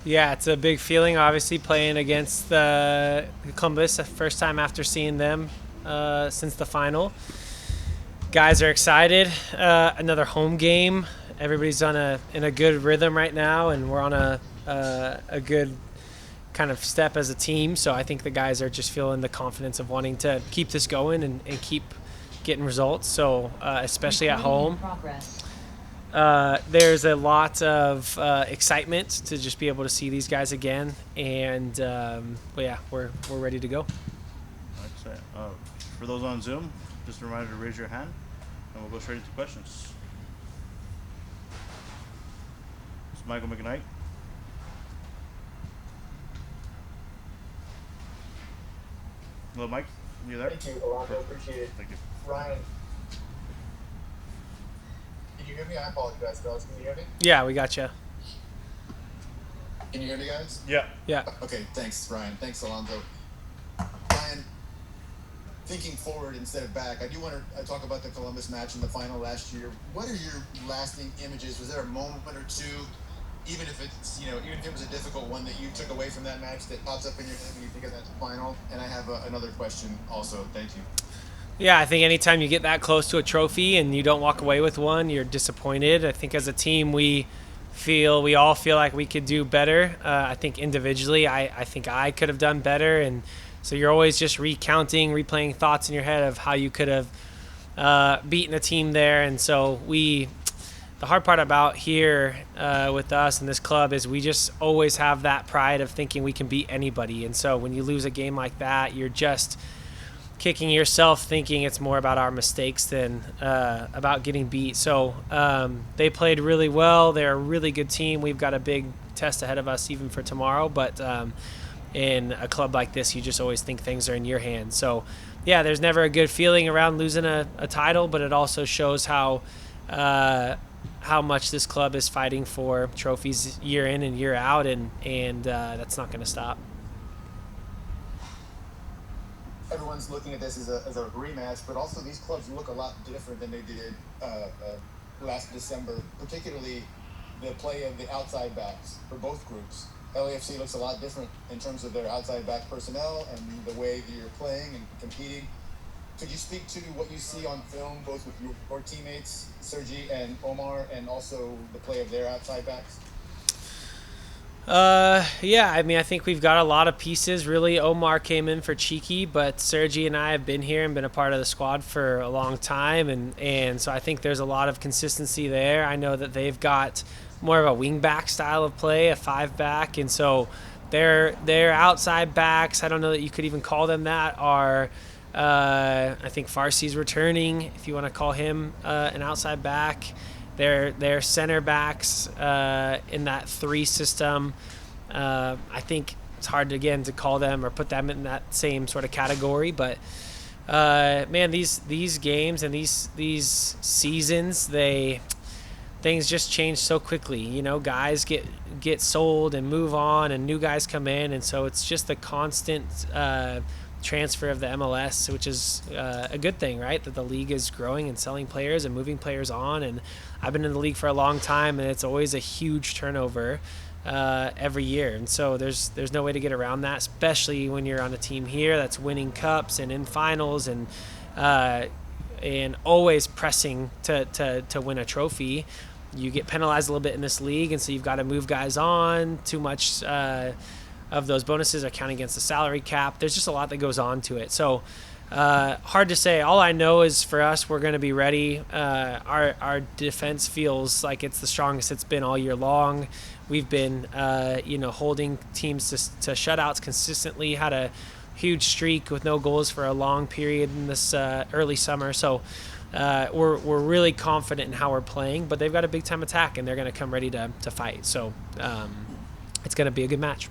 Yeah, it's a big feeling, obviously, playing against Columbus, the first time after seeing them since the final. Guys are excited. Another home game. Everybody's in a good rhythm right now, and we're on a good kind of step as a team. So I think the guys are just feeling the confidence of wanting to keep this going and keep getting results. So especially at home, there's a lot of excitement to just be able to see these guys again. And but yeah, we're ready to go. Excellent. For those on Zoom, just a reminder to raise your hand, and we'll go straight into questions. It's Michael McKnight. Hello, Mike. You there? Thank you, Alonso. Appreciate it. Thank you. Ryan, can you hear me? I apologize, fellas. Can you hear me? Yeah, we got you. Can you hear me, guys? Yeah. Yeah. Okay, thanks, Ryan. Thanks, Alonso. Ryan, thinking forward instead of back, I do want to talk about the Columbus match in the final last year. What are your lasting images? Was there a moment or two, even if it's, even if it was a difficult one that you took away from that match that pops up in your head when you think of that final? And I have another question also. Thank you. Yeah, I think anytime you get that close to a trophy and you don't walk away with one, you're disappointed. I think as a team, we all feel like we could do better. I think individually, I think I could have done better. And so you're always just replaying thoughts in your head of how you could have beaten a team there. And so the hard part about here with us and this club is we just always have that pride of thinking we can beat anybody. And so when you lose a game like that, you're just kicking yourself, thinking it's more about our mistakes than about getting beat. So they played really well. They're a really good team. We've got a big test ahead of us even for tomorrow. But in a club like this, you just always think things are in your hands. So, yeah, there's never a good feeling around losing a title, but it also shows how much this club is fighting for trophies year in and year out, and that's not going to stop. Everyone's looking at this as a rematch, but also these clubs look a lot different than they did last December, particularly the play of the outside backs for both groups. LAFC looks a lot different in terms of their outside back personnel and the way that you're playing and competing. Could you speak to what you see on film, both with your teammates, Sergi and Omar, and also the play of their outside backs? Yeah, I mean, I think we've got a lot of pieces. Really, Omar came in for cheeky, but Sergi and I have been here and been a part of the squad for a long time, and so I think there's a lot of consistency there. I know that they've got more of a wing-back style of play, a five-back, and so their outside backs, I don't know that you could even call them that, are I think Farsi's returning, if you want to call him an outside back. Their center backs in that three system. I think it's hard again to call them or put them in that same sort of category. But man, these games and these seasons, things just change so quickly. Guys get sold and move on, and new guys come in, and so it's just the constant transfer of the MLS, which is a good thing, right? That the league is growing and selling players and moving players on. And I've been in the league for a long time, and it's always a huge turnover every year. And so there's no way to get around that, especially when you're on a team here that's winning cups and in finals and always pressing to win a trophy. You get penalized a little bit in this league, and so you've got to move guys on. Too much of those bonuses are counting against the salary cap. There's just a lot that goes on to it. So hard to say. All I know is for us, we're going to be ready. Our defense feels like it's the strongest it's been all year long. We've been, holding teams to shutouts consistently. Had a huge streak with no goals for a long period in this early summer. So we're really confident in how we're playing. But they've got a big time attack, and they're going to come ready to fight. So it's going to be a good match.